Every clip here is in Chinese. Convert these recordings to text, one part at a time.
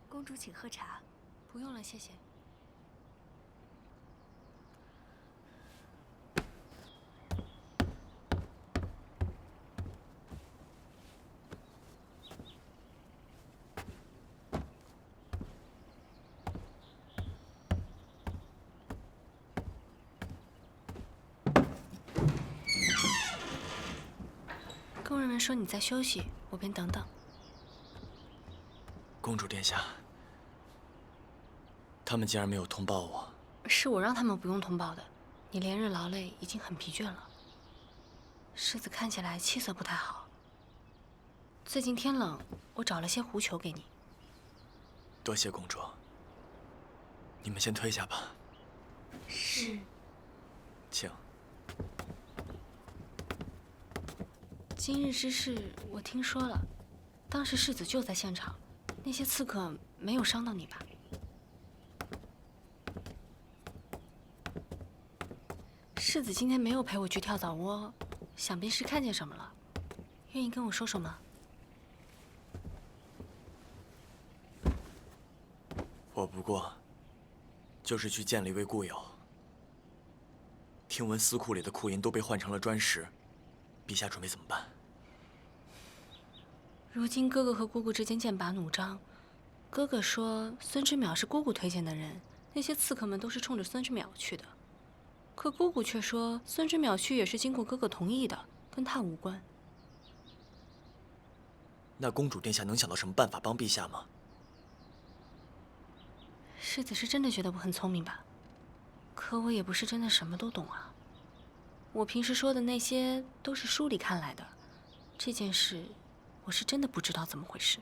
公主，请喝茶。不用了，谢谢。工人们说你在休息，我便等等。公主殿下，他们竟然没有通报我。是我让他们不用通报的。你连日劳累，已经很疲倦了。世子看起来气色不太好。最近天冷，我找了些狐裘给你。多谢公主。你们先退下吧。是。请。今日之事我听说了，当时世子就在现场，那些刺客没有伤到你吧？世子今天没有陪我去跳蚤窝，想必是看见什么了，愿意跟我说说吗？我不过就是去见了一位故友，听闻司库里的库银都被换成了砖石，陛下准备怎么办？如今哥哥和姑姑之间剑拔弩张，哥哥说孙之淼是姑姑推荐的人，那些刺客们都是冲着孙之淼去的。可姑姑却说孙之淼去也是经过哥哥同意的，跟他无关。那公主殿下能想到什么办法帮陛下吗？世子是真的觉得我很聪明吧？可我也不是真的什么都懂啊。我平时说的那些都是书里看来的，这件事我是真的不知道怎么回事。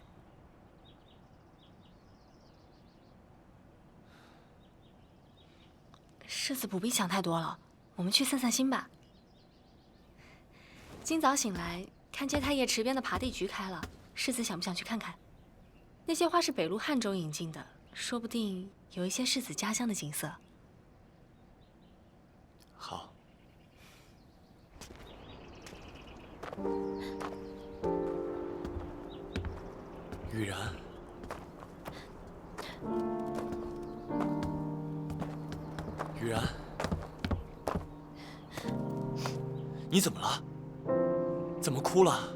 世子不必想太多了，我们去散散心吧。今早醒来，看接太液池边的爬地菊开了，世子想不想去看看？那些花是北路汉州引进的，说不定有一些世子家乡的景色。好。玉然，玉然，你怎么了？怎么哭了？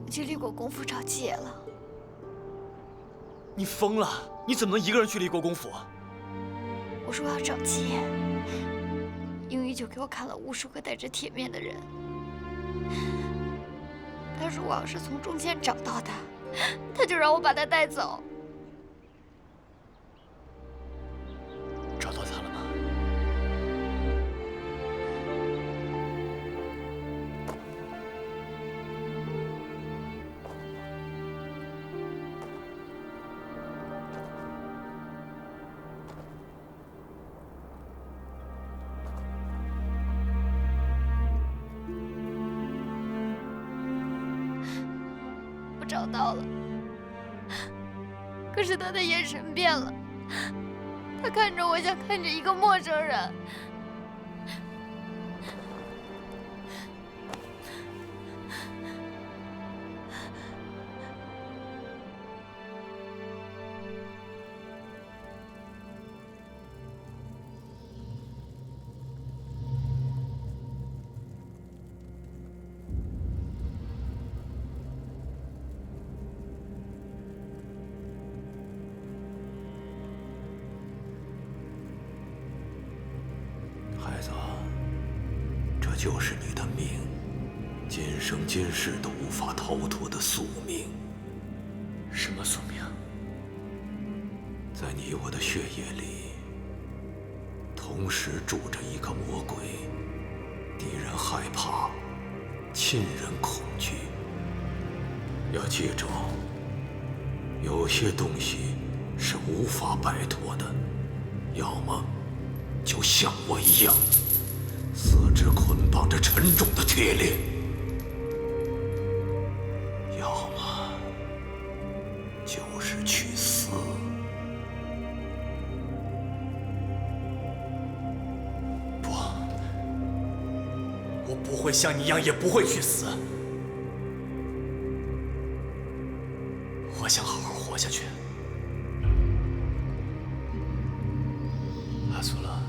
去立国公府找姐了。你疯了！你怎么能一个人去立国公府？我说要找姐，英语就给我看了无数个戴着铁面的人。他说我要是从中间找到他，他就让我把他带走。找到他了吗？我找到了，可是他的眼神变了，他看着我像看着一个陌生人。孩子，这就是你的命，今生今世都无法逃脱的宿命。什么宿命？在你我的血液里，同时住着一个魔鬼，敌人害怕，亲人恐惧。要记住，有些东西是无法摆脱的，要么就像我一样，四肢捆绑着沉重的铁链，要么就是去死。会像你一样，也不会去死。我想好好活下去。阿苏勒，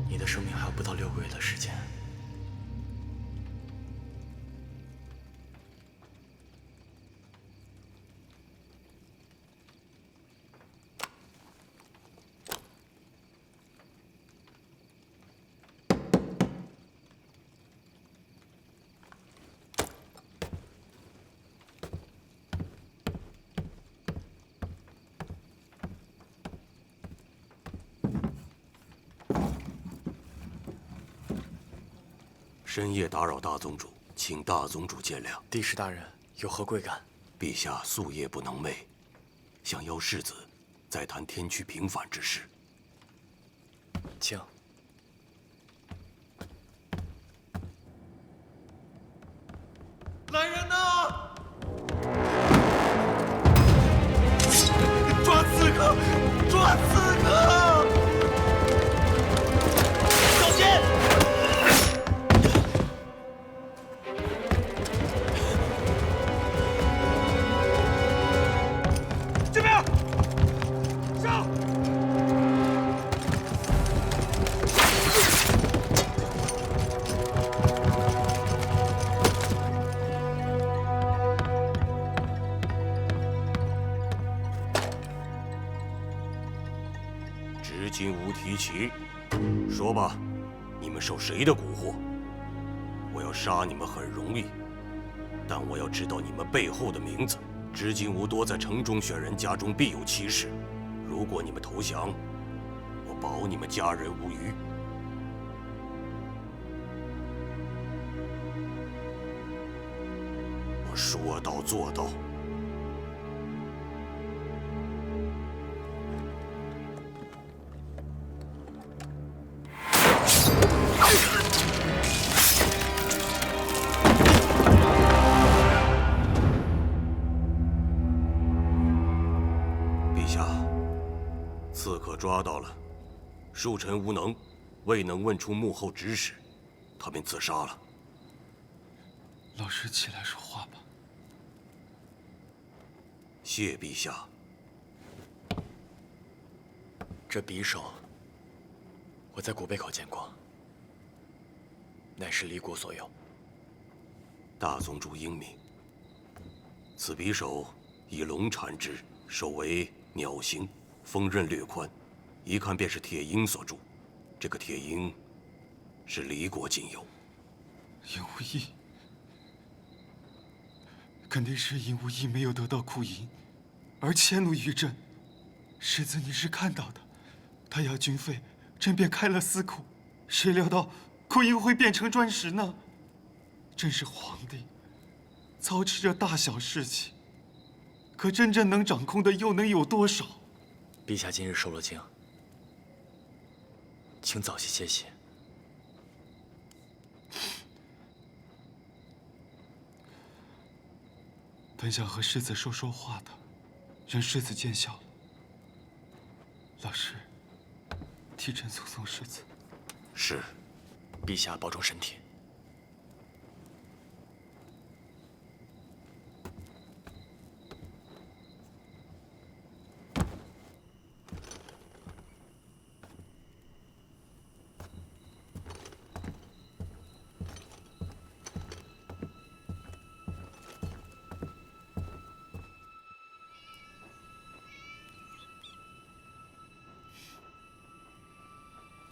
你的生命还有不到6个月的时间。深夜打扰大宗主，请大宗主见谅。帝释大人有何贵干？陛下夙夜不能寐，想邀世子再谈天区平反之事。请。来人呐！抓刺客！抓刺客！小心！这边上！执金吾提起，说吧，你们受谁的蛊惑？我要杀你们很容易，但我要知道你们背后的名字。执金吾多在城中选人，家中必有其事。如果你们投降，我保你们家人无虞。我说到做到。陛下，刺客抓到了，恕臣无能，未能问出幕后指使，他便自杀了。老师起来说话吧。谢陛下。这匕首，我在古贝口见过，乃是离国所有。大宗主英明。此匕首以龙产之，手为鸟形，锋刃略宽，一看便是铁鹰所铸。这个铁鹰是离国仅有。尹无义，肯定是尹无义没有得到库银，而迁怒于朕。世子你是看到的，他要军费，朕便开了私库，谁料到库银会变成砖石呢？朕是皇帝，操持着大小事情，可真正能掌控的又能有多少？陛下今日受了惊，请早些歇息。本想和世子说说话的，让世子见笑了。老师，替朕送送世子。是。陛下保重身体。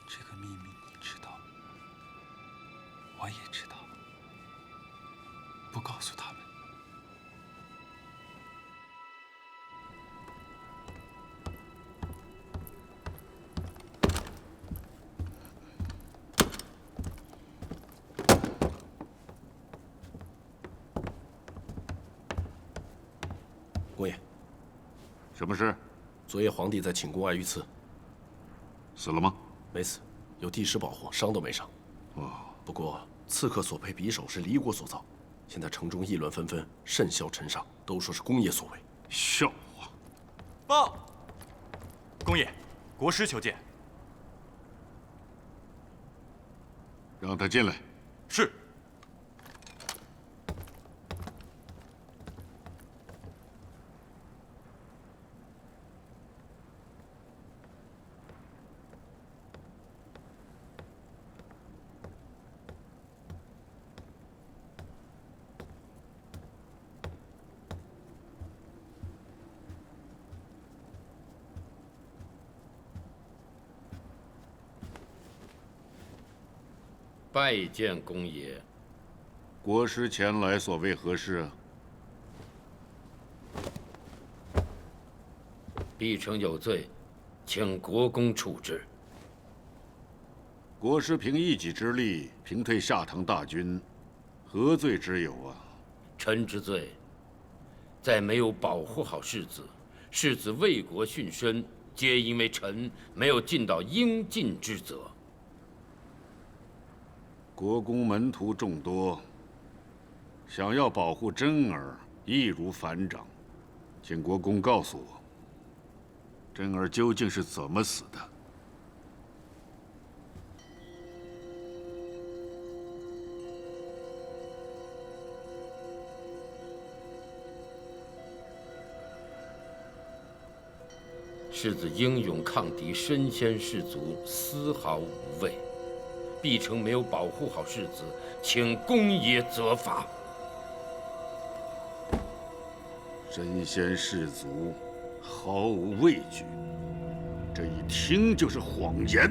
这个秘密你知道，我也知道，不告诉他们。公爷，什么事？昨夜皇帝在寝宫外遇刺，死了吗？没死，有帝师保护，伤都没伤。哦，不过刺客所佩匕首是离国所造，现在城中议论纷纷，甚嚣尘上，都说是公爷所为。笑话！报，公爷，国师求见。让他进来。是。拜见公爷。国师前来所为何事啊？毕城有罪，请国公处置。国师凭一己之力平退下唐大军，何罪之有啊？臣之罪，在没有保护好世子，世子为国殉身，皆因为臣没有尽到应尽之责。国公门徒众多，想要保护真儿易如反掌，请国公告诉我，真儿究竟是怎么死的？世子英勇抗敌，身先士卒，丝毫无畏。毕城没有保护好世子，请公爷责罚。身先士卒，毫无畏惧，这一听就是谎言。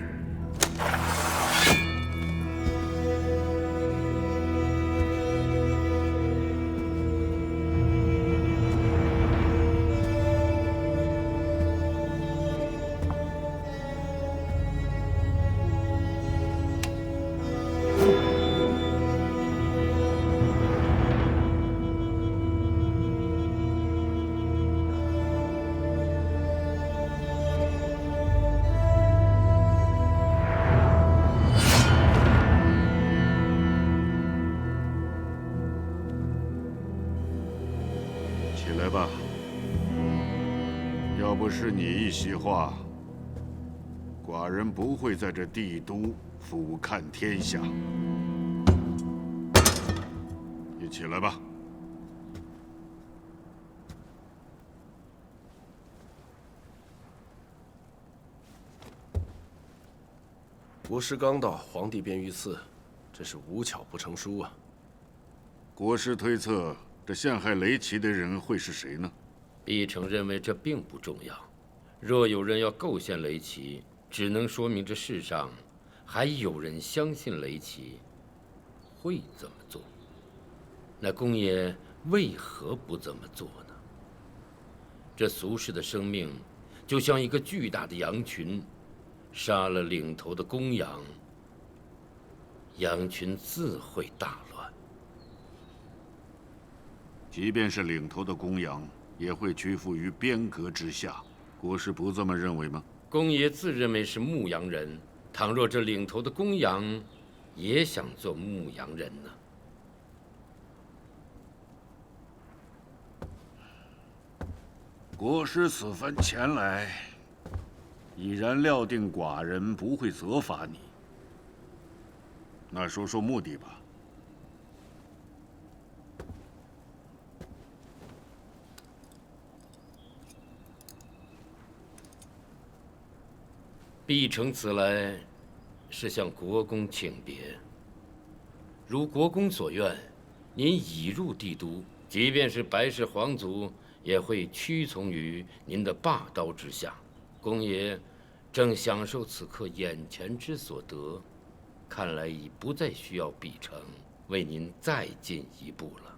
起来吧，要不是你一席话，寡人不会在这帝都俯瞰天下。你起来吧。国师刚到，皇帝便遇刺，真是无巧不成书啊！国师推测，这陷害雷齐的人会是谁呢？毕城认为这并不重要。若有人要构陷雷齐，只能说明这世上还有人相信雷齐会这么做。那公爷为何不这么做呢？这俗世的生命，就像一个巨大的羊群，杀了领头的公羊，羊群自会大乱。即便是领头的公羊，也会屈服于边革之下。国师不这么认为吗？公爷自认为是牧羊人，倘若这领头的公羊也想做牧羊人呢？国师此番前来，已然料定寡人不会责罚你。那说说目的吧。毕城此来，是向国公请别。如国公所愿，您已入帝都，即便是白氏皇族，也会屈从于您的霸刀之下。公爷正享受此刻眼前之所得，看来已不再需要毕城为您再进一步了。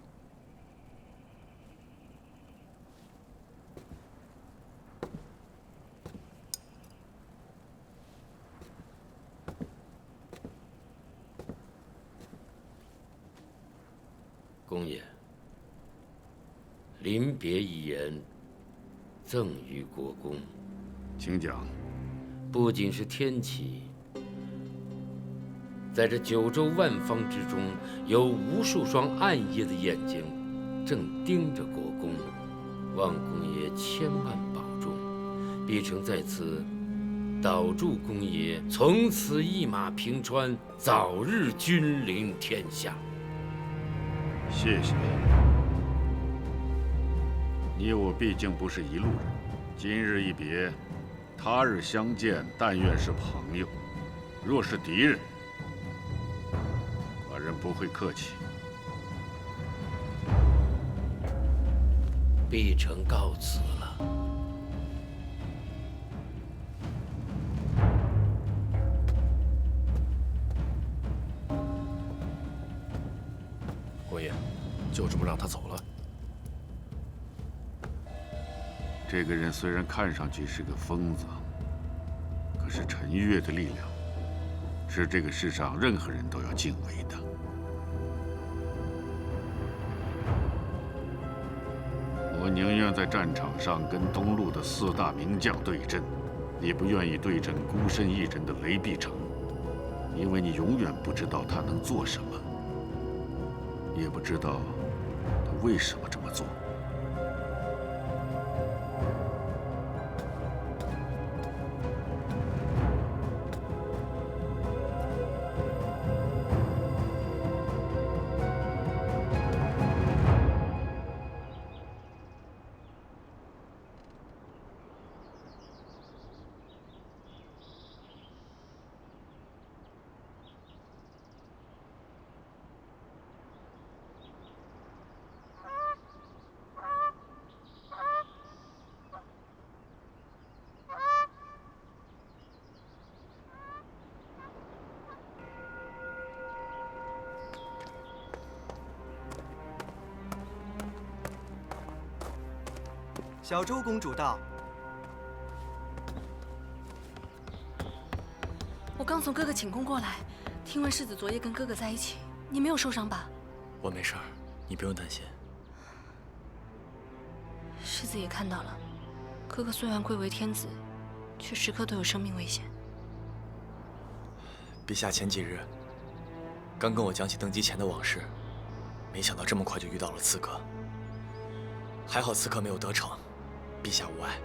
公爷，临别一言，赠于国公。请讲。不仅是天启，在这九州万方之中，有无数双暗夜的眼睛，正盯着国公。望公爷千万保重，毕城在此祷祝公爷从此一马平川，早日君临天下。谢谢。你我毕竟不是一路人，今日一别，他日相见，但愿是朋友。若是敌人，寡人不会客气。必城告辞了。公爷，就这么让他走了？这个人虽然看上去是个疯子，可是陈月的力量，是这个世上任何人都要敬畏的。我宁愿在战场上跟东路的4大名将对阵，也不愿意对阵孤身一人的雷碧城，因为你永远不知道他能做什么，也不知道他为什么这么做。小周公主到。我刚从哥哥寝宫过来，听闻世子昨夜跟哥哥在一起，你没有受伤吧？我没事儿，你不用担心。世子也看到了，哥哥虽然贵为天子，却时刻都有生命危险。陛下前几日刚跟我讲起登基前的往事，没想到这么快就遇到了刺客。还好刺客没有得逞，陛下无碍。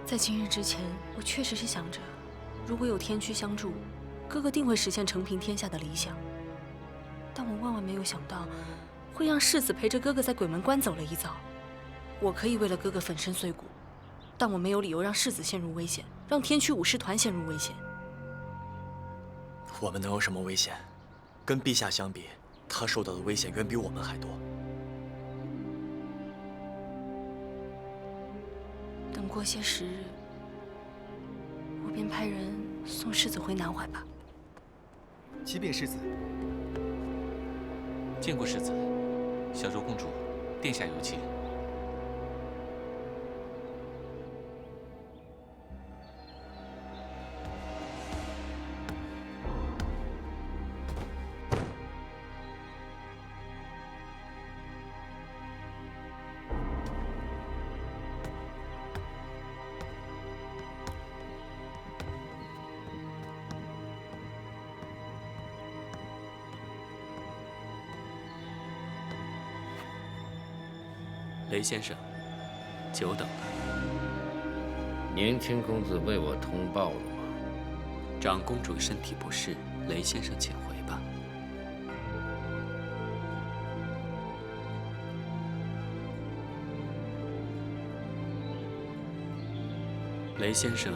在今日之前，我确实是想着，如果有天驱相助，哥哥定会实现承平天下的理想。但我万万没有想到，会让世子陪着哥哥在鬼门关走了一遭。我可以为了哥哥粉身碎骨，但我没有理由让世子陷入危险，让天驱武士团陷入危险。我们能有什么危险？跟陛下相比，他受到的危险远比我们还多。等过些时日，我便派人送世子回南怀吧。启禀世子。见过世子，小周公主，殿下有请。雷先生，久等了。年轻公子为我通报了吗？长公主身体不适，雷先生请回吧。雷先生，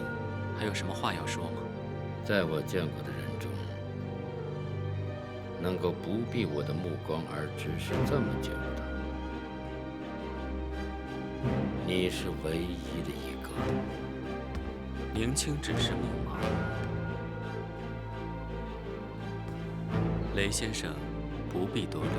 还有什么话要说吗？在我见过的人中，能够不避我的目光而直视这么久的，你是唯一的一个。宁卿只是木马，雷先生不必多虑。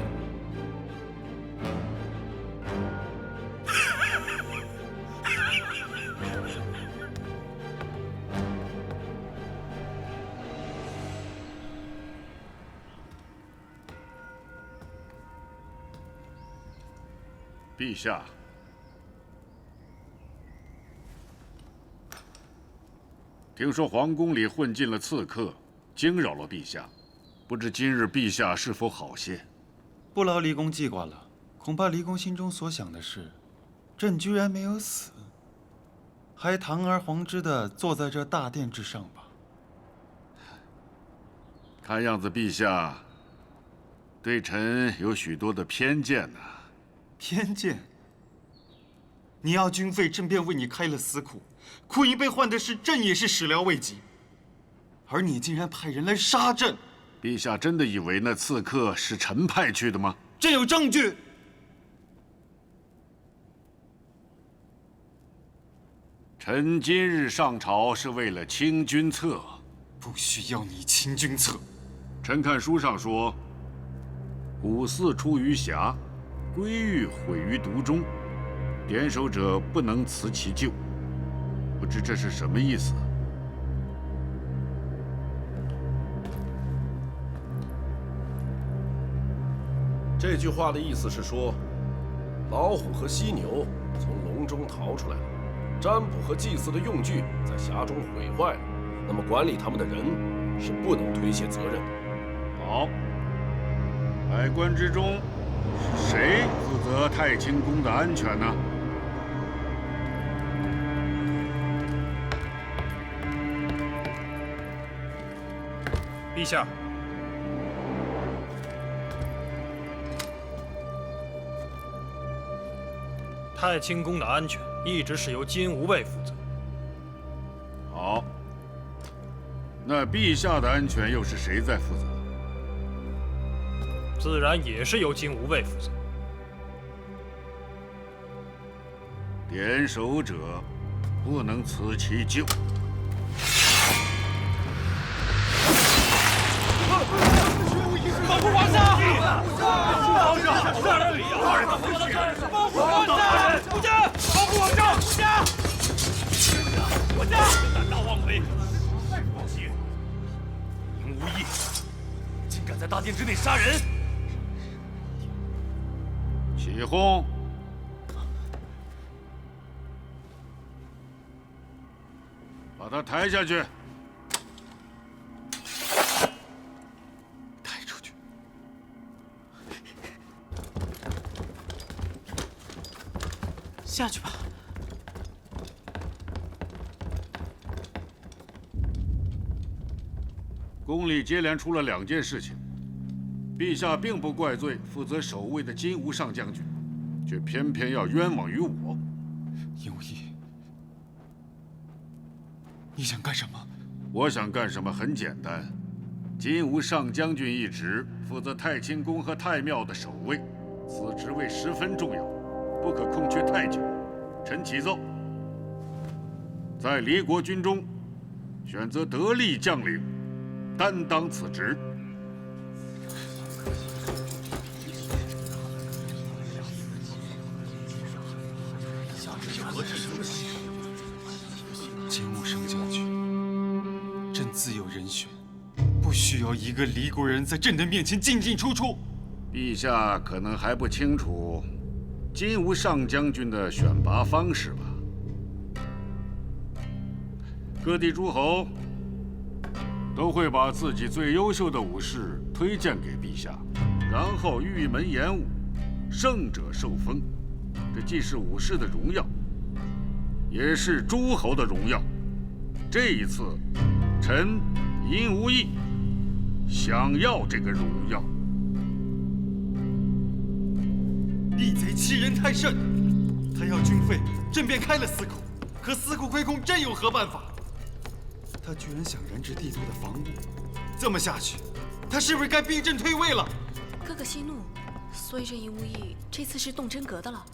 陛下，听说皇宫里混进了刺客，惊扰了陛下，不知今日陛下是否好些？不劳离公记挂了，恐怕离公心中所想的是，朕居然没有死。还堂而皇之的坐在这大殿之上吧。看样子陛下对臣有许多的偏见呢。偏见？你要军费，朕便为你开了私库；库银被换的事，朕也是始料未及。而你竟然派人来杀朕！陛下真的以为那刺客是臣派去的吗？朕有证据。臣今日上朝是为了清君侧，不需要你清君侧。臣看书上说，古寺出于峡，归狱毁于毒中，点首者不能辞其咎。不知这是什么意思？这句话的意思是说，老虎和犀牛从笼中逃出来了，占卜和祭祀的用具在匣中毁坏了，那么管理他们的人是不能推卸责任的。好，百官之中是谁负责太清宫的安全呢？陛下，太清宫的安全一直是由金吾卫负责。好，那陛下的安全又是谁在负责？自然也是由金吾卫负责。点首者不能辞其咎。保护皇上！皇上，大人，保护皇上！顾家，保护皇上！顾家，顾家，胆大妄为！宁无义，竟敢在大殿之内杀人！起哄！把他抬下去。下去吧。宫里接连出了2件事情，陛下并不怪罪负责守卫的金吾上将军，却偏偏要冤枉于我。尹无义，你想干什么？我想干什么很简单，金吾上将军一职负责太清宫和太庙的守卫，此职位十分重要，不可空缺太久。臣启奏，在离国军中选择得力将领，担当此职。金吾上将军，朕自有人选，不需要一个离国人在朕的面前进进出出。陛下可能还不清楚金吾上将军的选拔方式吧？各地诸侯都会把自己最优秀的武士推荐给陛下，然后玉门演武，胜者受封。这既是武士的荣耀，也是诸侯的荣耀。这一次，臣尹无义想要这个荣耀。逆贼欺人太甚！他要军费，朕便开了私库。可私库亏空，朕有何办法？他居然想燃制帝都的房屋，这么下去，他是不是该逼朕退位了？哥哥息怒，所以这尹无义这次是动真格的了。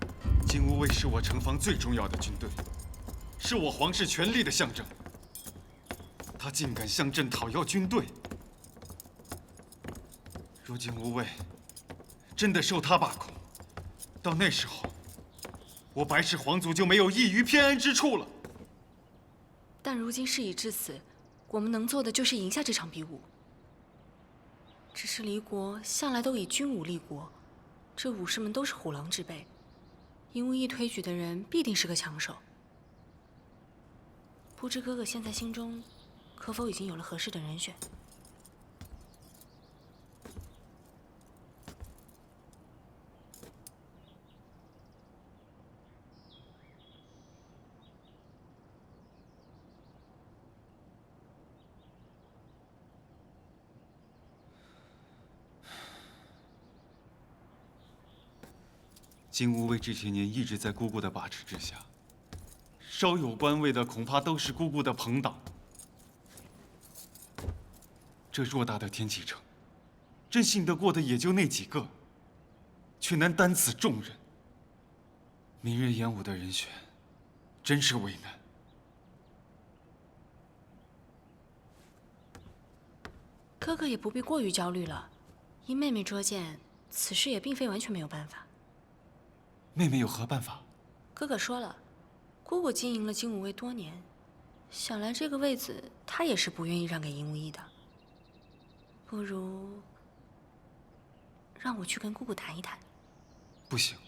金吾卫是我城防最重要的军队，是我皇室权力的象征。他竟敢向朕讨要军队，如今无卫真的受他把控，到那时候，我白氏皇族就没有异于偏安之处了。但如今事已至此，我们能做的就是赢下这场比武。只是离国向来都以军武立国，这武士们都是虎狼之辈，尹无义推举的人必定是个强手。不知哥哥现在心中可否已经有了合适的人选？金吾卫这些年一直在姑姑的把持之下，稍有官位的恐怕都是姑姑的朋党。这偌大的天启城，真信得过的也就那几个，却难担此重任。明日演武的人选，真是为难。哥哥也不必过于焦虑了，因妹妹捉奸，此事也并非完全没有办法。妹妹有何办法？哥哥说了，姑姑经营了金吾卫多年，想来这个位子她也是不愿意让给尹无义的。不如让我去跟姑姑谈一谈。不行，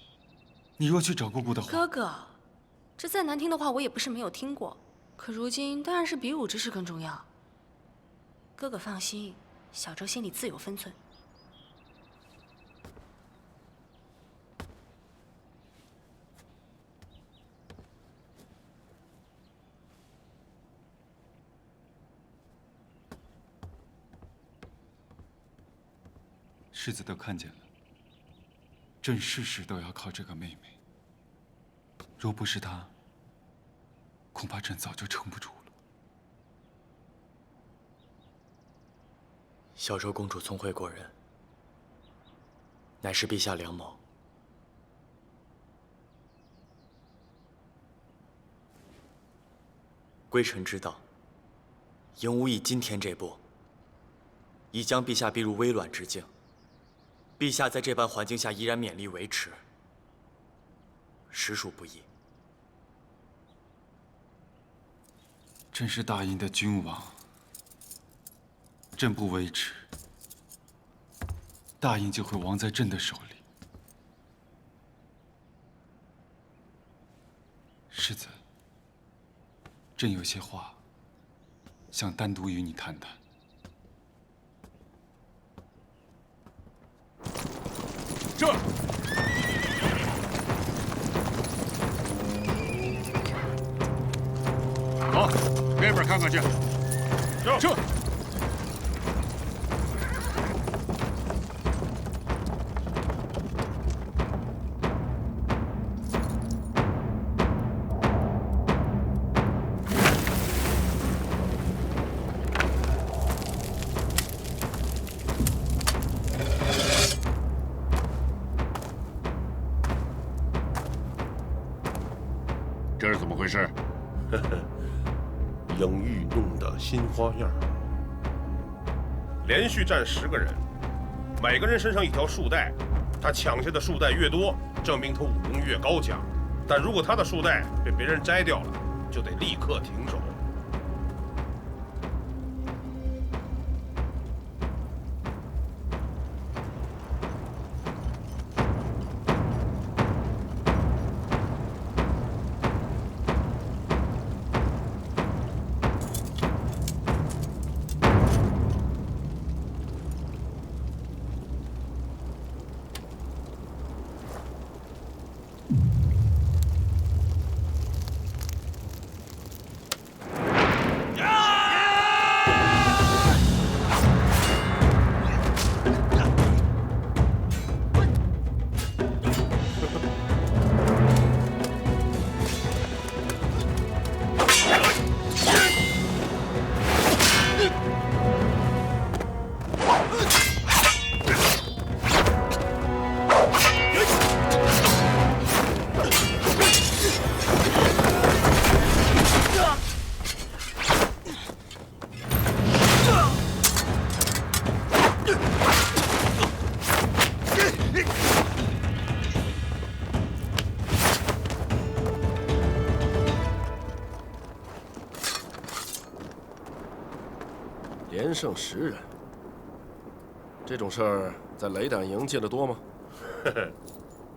你若去找姑姑的话，哥哥，这再难听的话我也不是没有听过，可如今当然是比武之事更重要。哥哥放心，小周心里自有分寸。世子都看见了，朕事事都要靠这个妹妹。若不是她，恐怕朕早就撑不住了。小周公主聪慧过人，乃是陛下良谋。归臣知道，尹无义今天这步，已将陛下逼入危卵之境。陛下在这般环境下依然勉力维持，实属不易。朕是大殷的君王，朕不维持，大殷就会亡在朕的手里。世子，朕有些话想单独与你谈谈。这。好，那边看看去。这。这是怎么回事？呵呵，英玉弄的新花样。连续站10个人，每个人身上一条束带，他抢下的束带越多，证明他武功越高强。但如果他的束带被别人摘掉了，就得立刻停手。连胜10人，这种事儿在雷胆营见得多吗？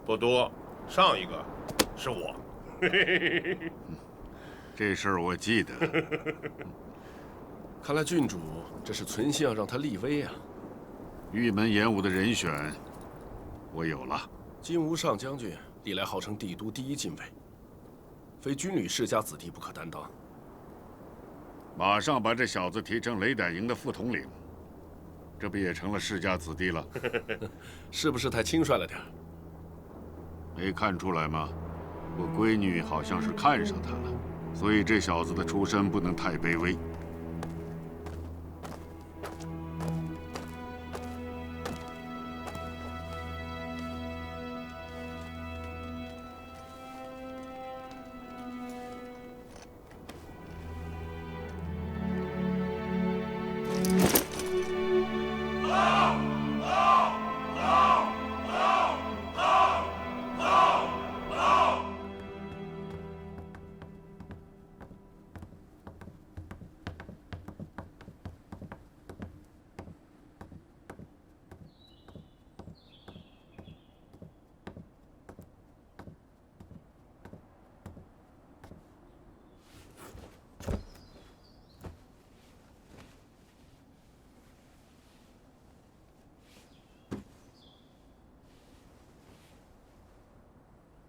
不多，上一个是我。这事儿我记得。看来郡主这是存心要让他立威啊。玉门演武的人选，我有了。金吾上将军历来号称帝都第1禁卫，非军旅世家子弟不可担当。马上把这小子提成雷胆营的副统领，这不也成了世家子弟了？是不是太轻率了点？没看出来吗？我闺女好像是看上他了，所以这小子的出身不能太卑微。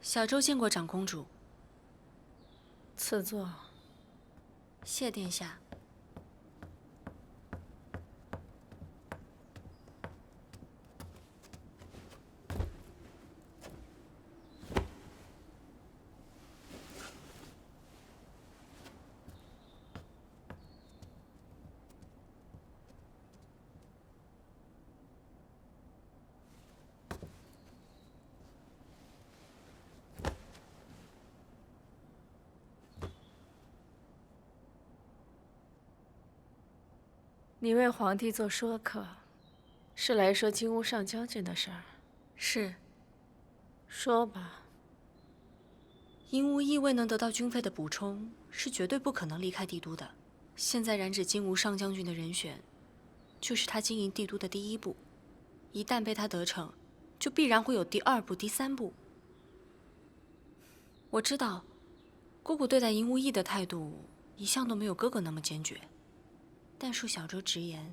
小周见过长公主。赐座。谢殿下。你为皇帝做说客，是来说金乌上将军的事儿？是。说吧。银无义未能得到军费的补充，是绝对不可能离开帝都的。现在染指金吾上将军的人选，就是他经营帝都的第一步。一旦被他得逞，就必然会有第二步、第三步。我知道，姑姑对待银无义的态度，一向都没有哥哥那么坚决。但恕小周直言，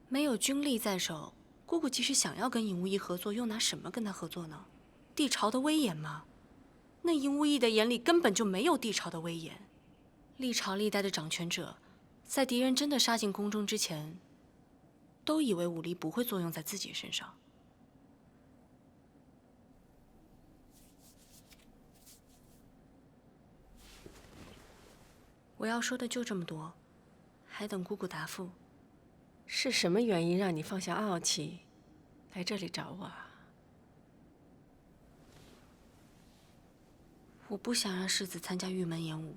没有军力在手，姑姑即使想要跟尹无义合作，又拿什么跟他合作呢？帝朝的威严吗？那尹无义的眼里根本就没有帝朝的威严。历朝历代的掌权者，在敌人真的杀进宫中之前，都以为武力不会作用在自己身上。我要说的就这么多。还等姑姑答复。是什么原因让你放下傲气，来这里找我啊？我不想让世子参加玉门演武。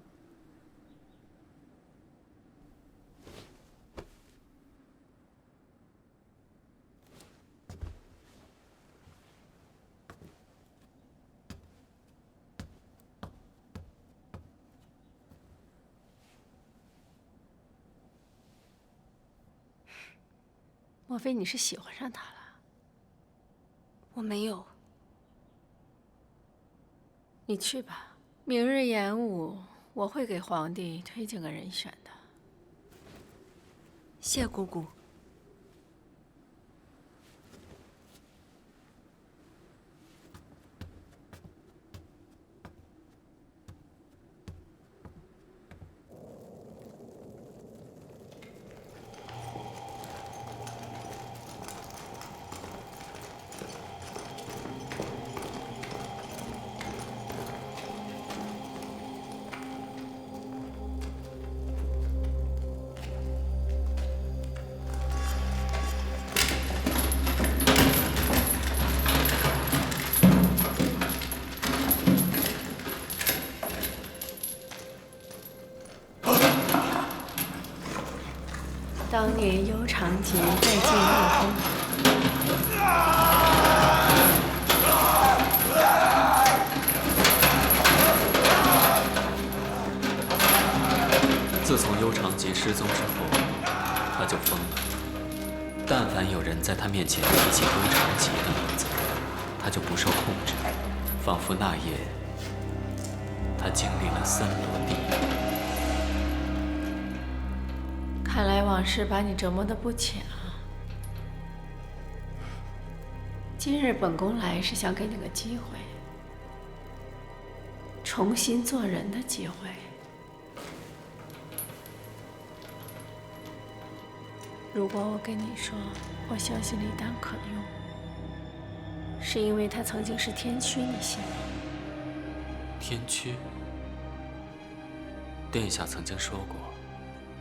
莫非你是喜欢上他了？我没有。你去吧，明日演武，我会给皇帝推荐个人选的。谢姑姑。当年幽长节带进入宫，自从幽长节失踪之后，他就疯了。但凡有人在他面前提起幽长节的名字，他就不受控制，仿佛那夜他经历了3罗地狱。看来往事把你折磨得不浅啊。今日本宫来是想给你个机会，重新做人的机会。如果我跟你说我相信李丹可用，是因为他曾经是天驱，你信吗？天驱，殿下曾经说过，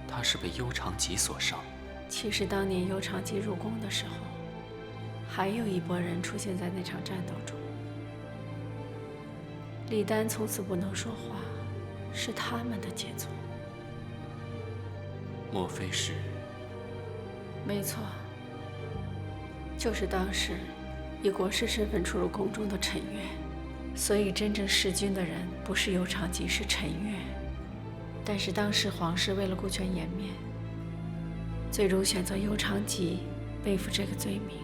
他是被幽长戟所伤。其实当年幽长戟入宫的时候，还有一拨人出现在那场战斗中。李丹从此不能说话，是他们的杰作。莫非是？没错，就是当时以国师身份出入宫中的陈月。所以真正弑君的人不是幽长戟，是陈月。但是当时皇室为了顾全颜面，最终选择幽长戟背负这个罪名。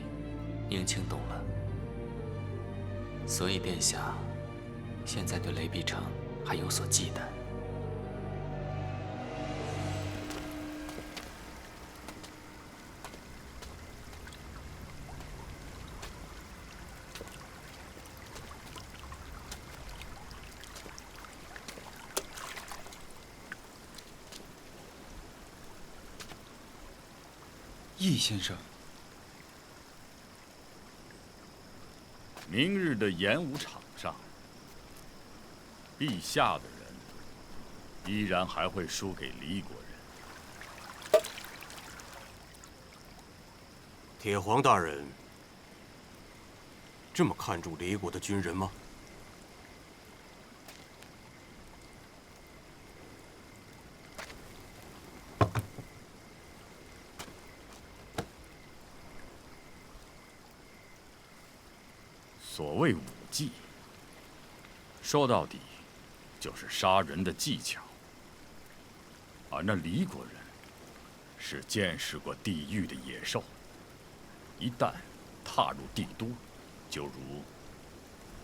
宁青懂了。所以殿下现在对雷碧城还有所忌惮。易先生，明日的演武场上，陛下的人依然还会输给黎国人。铁皇大人这么看重黎国的军人吗？所谓武技，说到底就是杀人的技巧。而那黎国人是见识过地狱的野兽，一旦踏入帝都，就如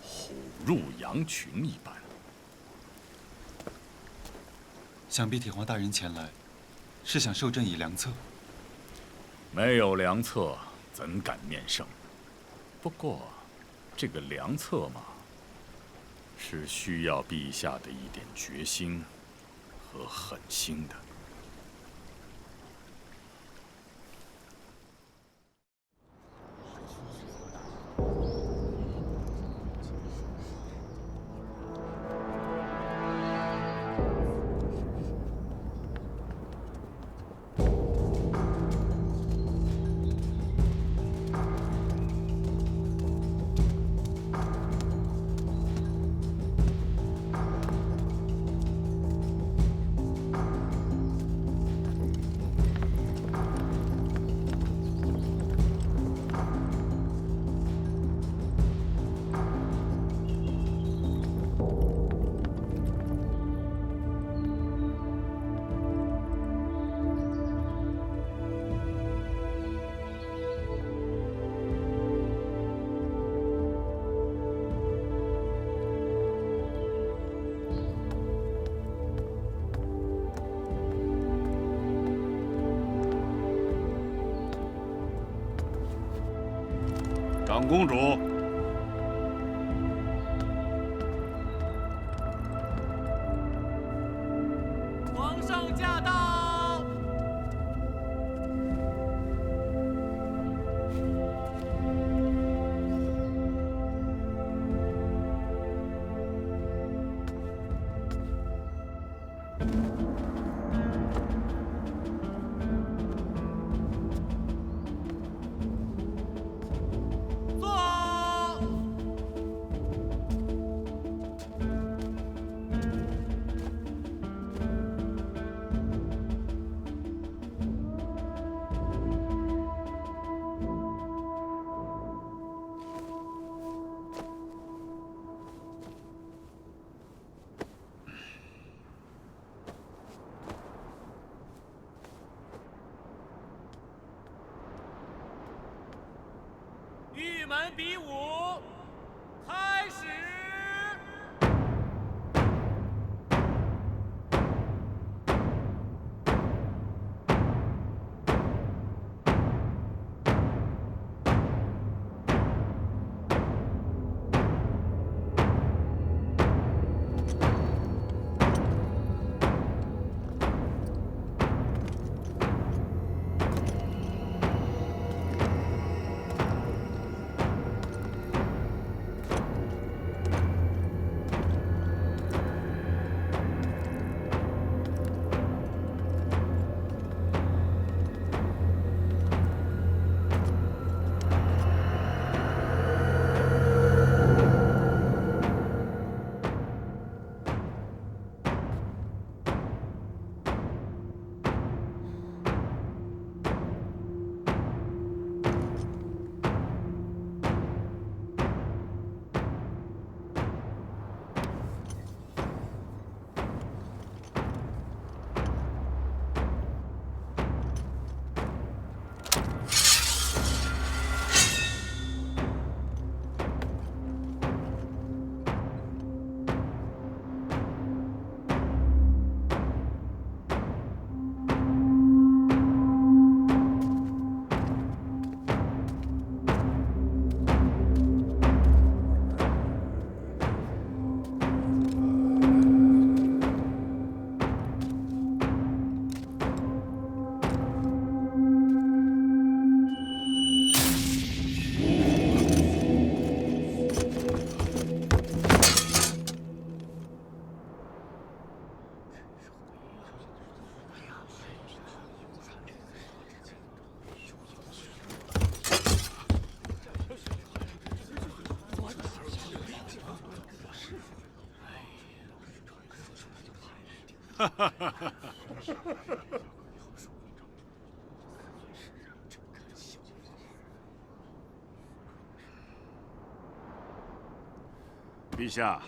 虎入羊群一般。想必铁皇大人前来，是想授朕以良策。没有良策，怎敢面圣？不过，这个良策嘛，是需要陛下的一点决心和狠心的。长公主，皇上驾到！玉门比武开始。陛下，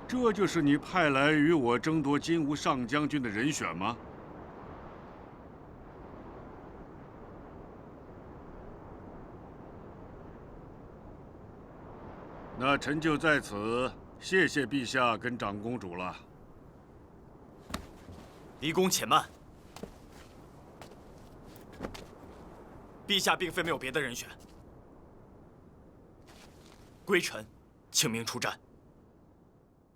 这就是你派来与我争夺金吾上将军的人选吗？那臣就在此谢谢陛下跟长公主了。离宫且慢，陛下并非没有别的人选。归臣，请命出战。